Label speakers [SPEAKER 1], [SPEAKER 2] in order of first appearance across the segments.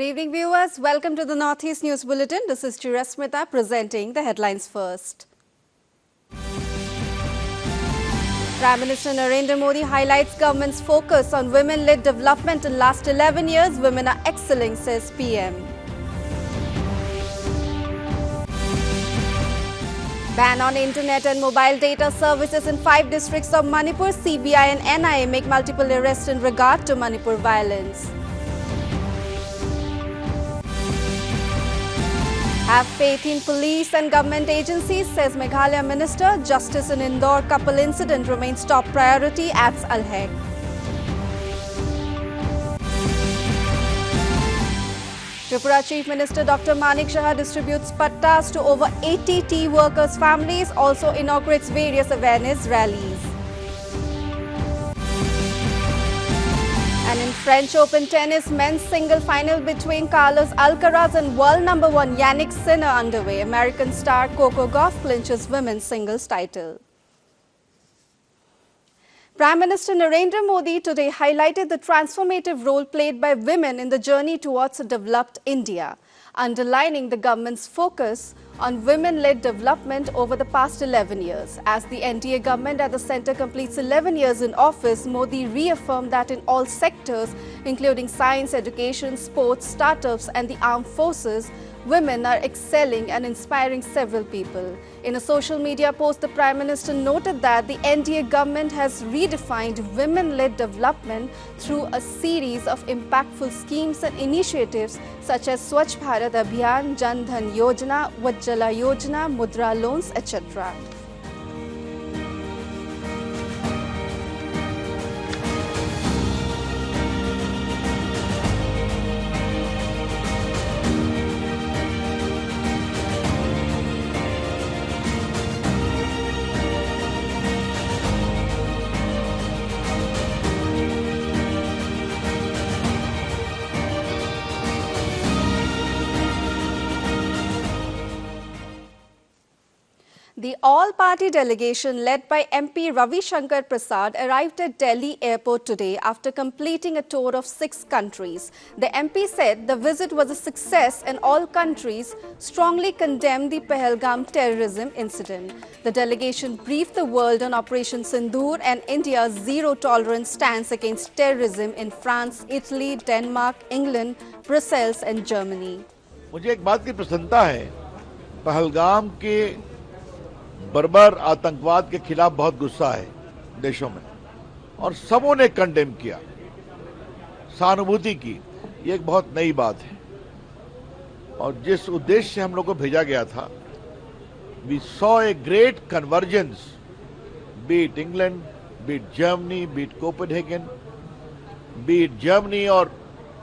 [SPEAKER 1] Good evening, viewers. Welcome to the Northeast News Bulletin. This is Chirasmita presenting the headlines first. Prime Minister Narendra Modi highlights government's focus on women-led development in last 11 years. Women are excelling, says PM. Ban on internet and mobile data services in 5 districts of Manipur. CBI and NIA make multiple arrests in regard to Manipur violence. Have faith in police and government agencies, says Meghalaya Minister. Justice in Indore couple incident remains top priority, adds Al-Haq. Tripura Chief Minister Dr. Manik Shah distributes pattas to over 80 tea workers' families, also inaugurates various awareness rallies. And in French Open tennis, men's single final between Carlos Alcaraz and world number 1 Yannick Sinner underway. American star Coco Gauff clinches women's singles title. Prime Minister Narendra Modi today highlighted the transformative role played by women in the journey towards a developed India, underlining the government's focus on women-led development over the past 11 years. As the NDA government at the centre completes 11 years in office, Modi reaffirmed that in all sectors, including science, education, sports, startups and the armed forces, women are excelling and inspiring several people. In a social media post, the Prime Minister noted that the NDA government has redefined women-led development through a series of impactful schemes and initiatives such as Swachh Bharat Abhiyan, Jan Dhan Yojana, Vajjala Yojana, Mudra loans, etc. The all-party delegation led by MP Ravi Shankar Prasad arrived at Delhi airport today after completing a tour of 6 countries. The MP said the visit was a success and all countries strongly condemned the Pahalgam terrorism incident. The delegation briefed the world on Operation Sindoor and India's zero-tolerance stance against terrorism in France, Italy, Denmark, England, Brussels and Germany.
[SPEAKER 2] मुझे एक बात की प्रसन्नता है, पहलगाम के बर्बर आतंकवाद के खिलाफ बहुत गुस्सा है देशों में और सबों ने कंडेम किया, सहानुभूति की। ये एक बहुत नई बात है और जिस उद्देश्य से हम लोग को भेजा गया था, we saw a great convergence, be it England, be it Germany, be it Copenhagen, be it Germany और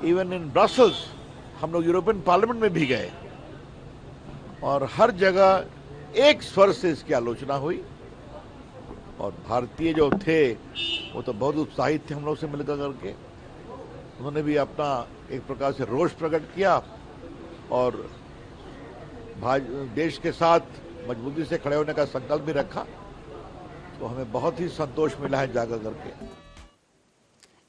[SPEAKER 2] even in Brussels, हम लोग यूरोपियन पार्लियामेंट में भी गए और हर जगह एक स्वर से इसकी आलोचना हुई और भारतीय जो थे वो तो बहुत उत्साहित थे हम लोग से मिलकर करके। उन्होंने भी अपना एक प्रकार से रोष प्रकट किया और देश के साथ मजबूती से खड़े होने का संकल्प भी रखा, तो हमें बहुत ही संतोष मिला है जाकर करके।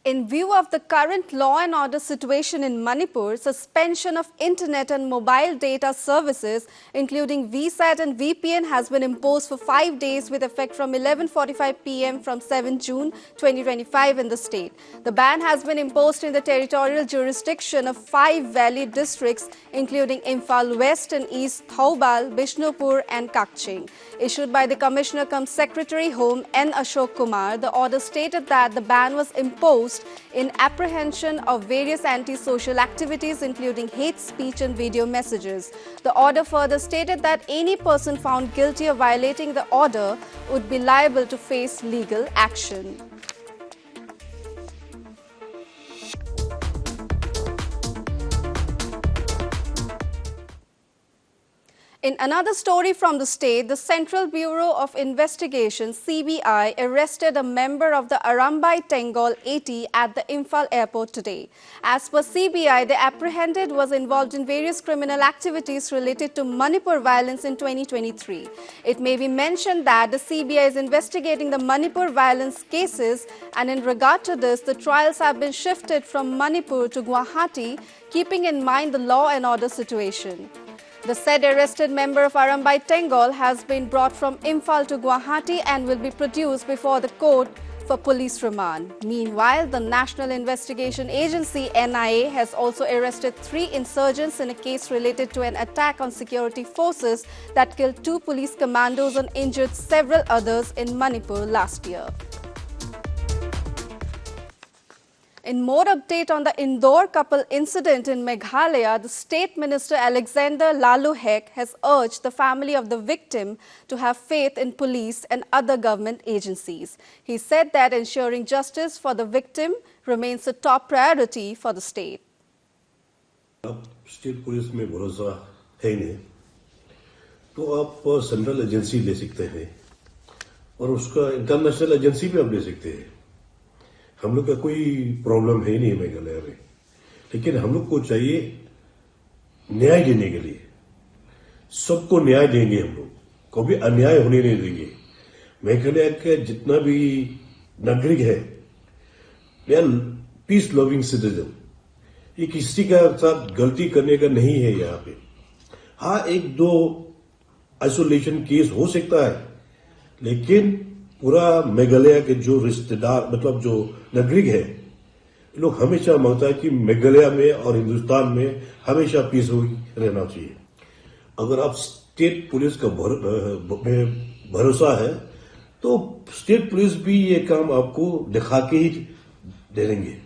[SPEAKER 1] In view of the current law and order situation in Manipur, suspension of internet and mobile data services, including VSAT and VPN, has been imposed for 5 days with effect from 11:45 p.m. from 7 June 2025 in the state. The ban has been imposed in the territorial jurisdiction of 5 valley districts, including Imphal West and East Thoubal, Bishnupur and Kakching. Issued by the Commissioner cum Secretary Home N. Ashok Kumar, the order stated that the ban was imposed in apprehension of various anti-social activities, including hate speech and video messages. The order further stated that any person found guilty of violating the order would be liable to face legal action. In another story from the state, the Central Bureau of Investigation (CBI) arrested a member of the Arambai Tengol 80 at the Imphal airport today. As per CBI, the apprehended was involved in various criminal activities related to Manipur violence in 2023. It may be mentioned that the CBI is investigating the Manipur violence cases, and in regard to this, the trials have been shifted from Manipur to Guwahati, keeping in mind the law and order situation. The said arrested member of Arambai Tengol has been brought from Imphal to Guwahati and will be produced before the court for police remand. Meanwhile, the National Investigation Agency (NIA) has also arrested 3 insurgents in a case related to an attack on security forces that killed 2 police commandos and injured several others in Manipur last year. In more update on the Indore couple incident in Meghalaya, the State Minister Alexander Laluhek has urged the family of the victim to have faith in police and other government agencies. He said that ensuring justice for the victim remains a top priority for the state.
[SPEAKER 3] State police में भरोसा है ही नहीं, तो आप central agency ले सकते हैं और उसका इंटरनेशनल एजेंसी भी आप ले सकते हैं. हम लोग का कोई प्रॉब्लम है नहीं मेघालय में, लेकिन हम लोग को चाहिए न्याय देने के लिए. सबको न्याय देंगे हम लोग, कभी अन्याय होने नहीं देंगे. मेघालय के जितना भी नागरिक है, they are peace loving citizen. ये किसी का साथ गलती करने का नहीं है यहाँ पे. हाँ, 1-2 आइसोलेशन केस हो सकता है, लेकिन पूरा मेघालय के जो रिश्तेदार मतलब जो नागरिक है, लोग हमेशा मांगता है कि मेघालय में और हिंदुस्तान में हमेशा पीस रहना चाहिए. अगर आप स्टेट पुलिस का भरोसा है, तो स्टेट पुलिस भी ये काम आपको दिखा के ही दे देंगे,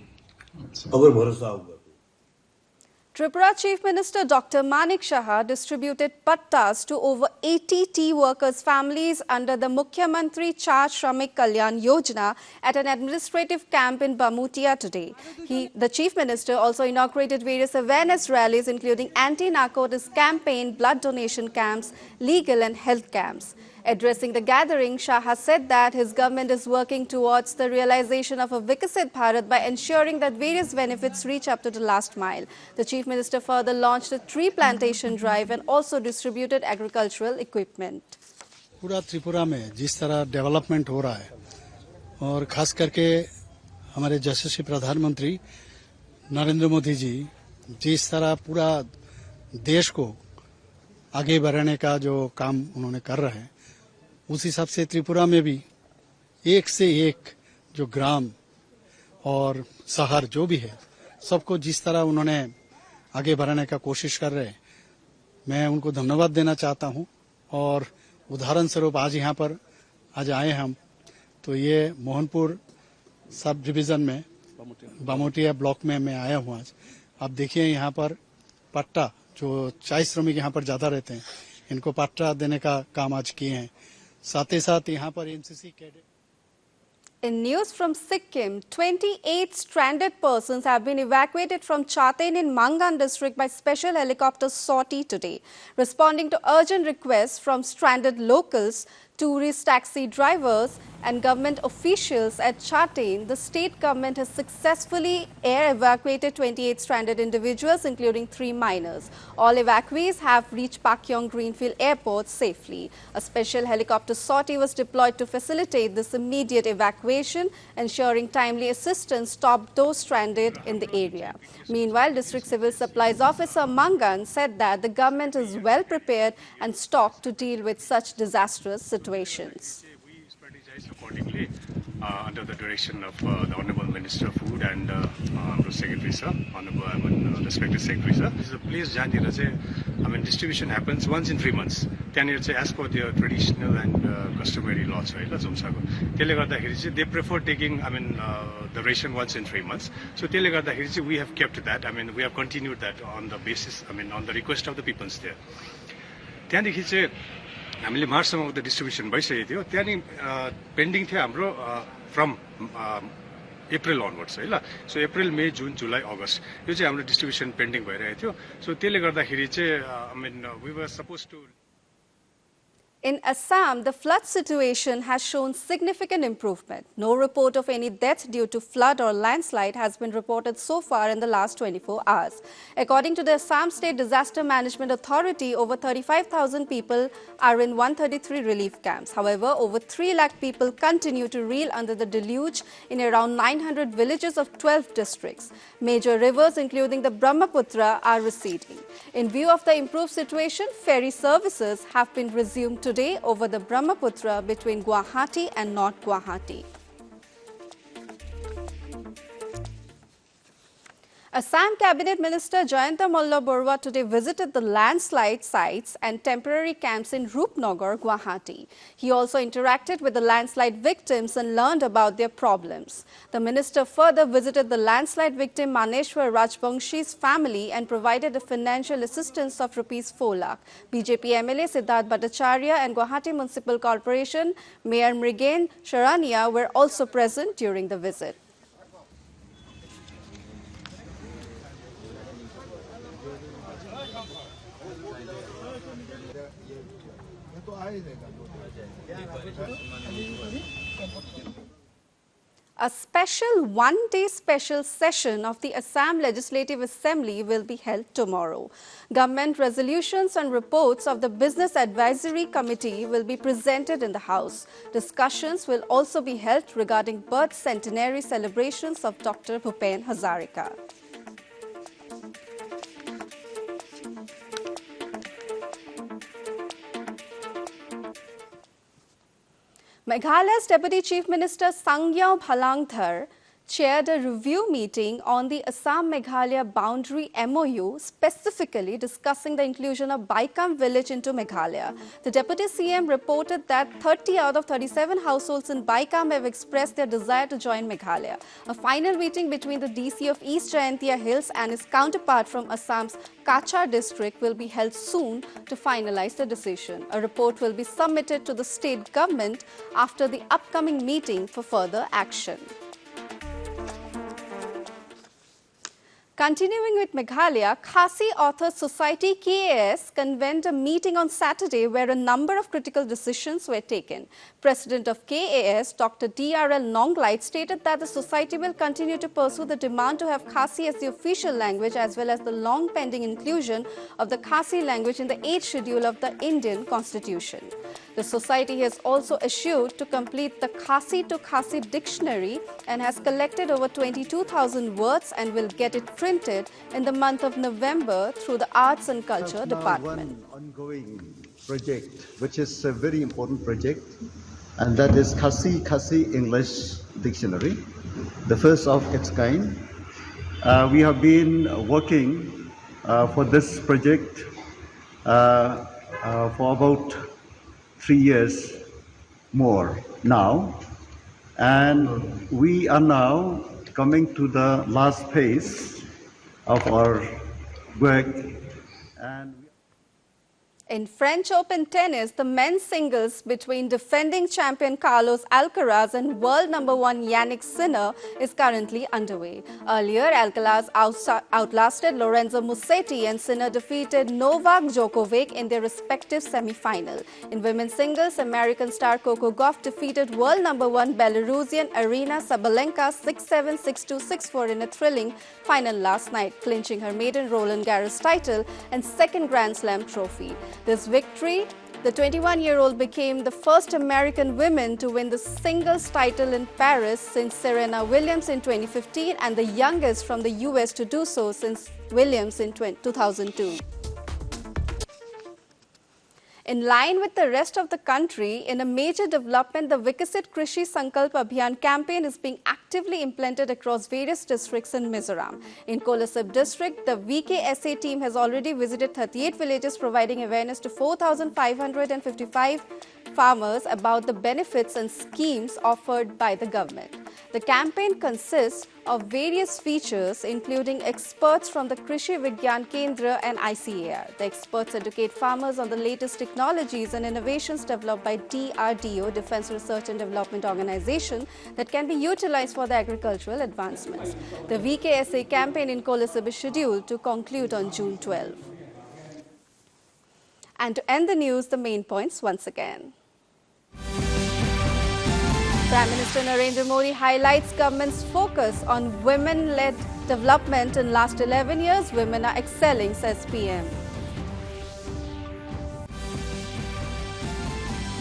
[SPEAKER 3] अगर भरोसा होगा.
[SPEAKER 1] Tripura Chief Minister Dr. Manik Shah distributed pattas to over 80 tea workers' families under the Mukhyamantri Char Shramik Kalyan Yojana at an administrative camp in Bamutia today. The Chief Minister also inaugurated various awareness rallies including anti-narcotics campaign, blood donation camps, legal and health camps. Addressing the gathering, Shah has said that his government is working towards the realization of a Vikasit Bharat by ensuring that various benefits reach up to the last mile. The Chief Minister further launched a tree plantation drive and also distributed agricultural equipment.
[SPEAKER 4] पूरा त्रिपुरा में जिस तरह development हो रहा है और खास करके हमारे यशस्वी प्रधानमंत्री नरेंद्र मोदी जी जिस तरह पूरा देश को आगे बढ़ाने का जो काम उन्होंने कर रहे हैं, उस हिसाब से त्रिपुरा में भी एक से एक जो ग्राम और शहर जो भी है, सबको जिस तरह उन्होंने आगे बढ़ाने का कोशिश कर रहे हैं, मैं उनको धन्यवाद देना चाहता हूं. और उदाहरण स्वरूप आज यहाँ पर आज आए हम, तो ये मोहनपुर सब डिवीजन में बामोटिया ब्लॉक में मैं आया हूँ आज. आप देखिए यहाँ पर पट्टा जो 40 श्रमिक यहाँ पर ज्यादा रहते हैं, इनको पट्टा देने का काम आज किए हैं. साथ ही साथ यहाँ पर NCC cadet.
[SPEAKER 1] In news from Sikkim, 28 stranded persons have been evacuated from Chaten in Mangan district by special helicopter sortie today. Responding to urgent requests from stranded locals, tourist taxi drivers and government officials at Chaten, the state government has successfully air evacuated 28 stranded individuals, including 3 minors. All evacuees have reached Pakyong Greenfield Airport safely. A special helicopter sortie was deployed to facilitate this immediate evacuation, ensuring timely assistance stopped those stranded in the area. Meanwhile, District Civil Supplies Officer Mangan said that the government is well prepared and stocked to deal with such disastrous situations.
[SPEAKER 5] We strategize accordingly under the direction of the Honorable Minister of Food and Honorable Secretary Sir, Honorable Respected Secretary Sir. This is a place where distribution happens once in 3 months. As per their traditional and customary laws, right? They prefer taking the ration once in 3 months. So we have kept that. We have continued that on the basis, on the request of the peoples there. हामीले मार्चसम्मको त distribution भइसकेको थियो. त्यहाँदेखि pending थियो हाम्रो from April onwards है ल. सो अप्रिल, मे, जुन, जुलाई, अगस्त यो चाहिँ हाम्रो डिस्ट्रिब्युसन पेन्डिङ भइरहेको थियो. सो त्यसले गर्दाखेरि चाहिँ we were suppose to
[SPEAKER 1] In Assam, the flood situation has shown significant improvement. No report of any death due to flood or landslide has been reported so far in the last 24 hours. According to the Assam State Disaster Management Authority, over 35,000 people are in 133 relief camps. However, over 3 lakh people continue to reel under the deluge in around 900 villages of 12 districts. Major rivers, including the Brahmaputra, are receding. In view of the improved situation, ferry services have been resumed today over the Brahmaputra between Guwahati and North Guwahati. Assam Cabinet Minister Jayanta Malla Barua today visited the landslide sites and temporary camps in Rupnagar, Guwahati. He also interacted with the landslide victims and learned about their problems. The minister further visited the landslide victim Maneshwar Rajbangshi's family and provided a financial assistance of Rs 4 lakh. BJP MLA Siddharth Bhattacharya and Guwahati Municipal Corporation Mayor Mrigen Sharania were also present during the visit. A special one-day special session of the Assam Legislative Assembly will be held tomorrow. Government resolutions and reports of the Business Advisory Committee will be presented in the House. Discussions will also be held regarding birth centenary celebrations of Dr. Bhupen Hazarika. Meghalaya's Deputy Chief Minister Sangyao Phalangthar chaired a review meeting on the Assam-Meghalaya boundary MOU, specifically discussing the inclusion of Baikam village into Meghalaya. The Deputy CM reported that 30 out of 37 households in Baikam have expressed their desire to join Meghalaya. A final meeting between the DC of East Jayantia Hills and his counterpart from Assam's Kachar district will be held soon to finalize the decision. A report will be submitted to the state government after the upcoming meeting for further action. Continuing with Meghalaya, Khasi Authors Society KAS convened a meeting on Saturday where a number of critical decisions were taken. President of KAS, Dr. DRL Nonglite, stated that the society will continue to pursue the demand to have Khasi as the official language as well as the long-pending inclusion of the Khasi language in the 8th schedule of the Indian Constitution. The society has also assured to complete the Khasi to Khasi dictionary and has collected over 22,000 words and will get it printed in the month of November through the Arts and Culture Department.
[SPEAKER 6] One ongoing project, which is a very important project, and that is Assamese and English Dictionary, the first of its kind. We have been working for this project for about 3 years more now, and we are now coming to the last phase of our work. And
[SPEAKER 1] in French Open tennis, the men's singles between defending champion Carlos Alcaraz and world number 1 Yannick Sinner is currently underway. Earlier, Alcaraz outlasted Lorenzo Musetti and Sinner defeated Novak Djokovic in their respective semi-final. In women's singles, American star Coco Gauff defeated world number 1 Belarusian Arina Sabalenka 6-7, 6-2, 6-4 in a thrilling final last night, clinching her maiden Roland Garros title and second Grand Slam trophy. This victory, the 21-year-old became the first American woman to win the singles title in Paris since Serena Williams in 2015 and the youngest from the US to do so since Williams in 2002. In line with the rest of the country, in a major development, the Vikasit Krishi Sankalp Abhiyan campaign is being actively implemented across various districts in Mizoram. In Kolasib district, the VKSA team has already visited 38 villages, providing awareness to 4,555 farmers about the benefits and schemes offered by the government. The campaign consists of various features, including experts from the Krishi Vigyan Kendra and ICAR. The experts educate farmers on the latest technologies and innovations developed by DRDO, Defense Research and Development Organization, that can be utilized for the agricultural advancements. The VKSA campaign in Kolasib is scheduled to conclude on June 12. And to end the news, the main points once again. Prime Minister Narendra Modi highlights government's focus on women-led development. In last 11 years, women are excelling, says PM.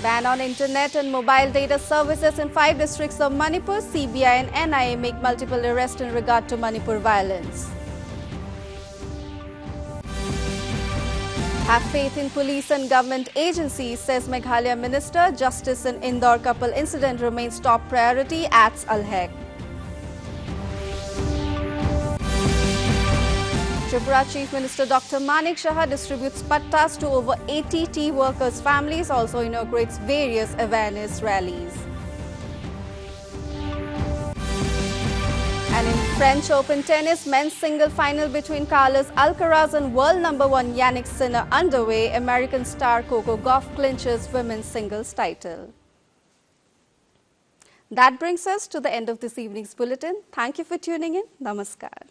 [SPEAKER 1] Ban on internet and mobile data services in 5 districts of Manipur. CBI and NIA make multiple arrests in regard to Manipur violence. Have faith in police and government agencies, says Meghalaya Minister. Justice in Indore couple incident remains top priority, adds Al-Haq. Tripura Chief Minister Dr. Manik Shah distributes pattas to over 80 tea workers' families, also inaugurates various awareness rallies. And in French Open tennis, men's single final between Carlos Alcaraz and world number 1 Yannick Sinner underway. American star Coco Gauff clinches women's singles title. That brings us to the end of this evening's bulletin. Thank you for tuning in. Namaskar.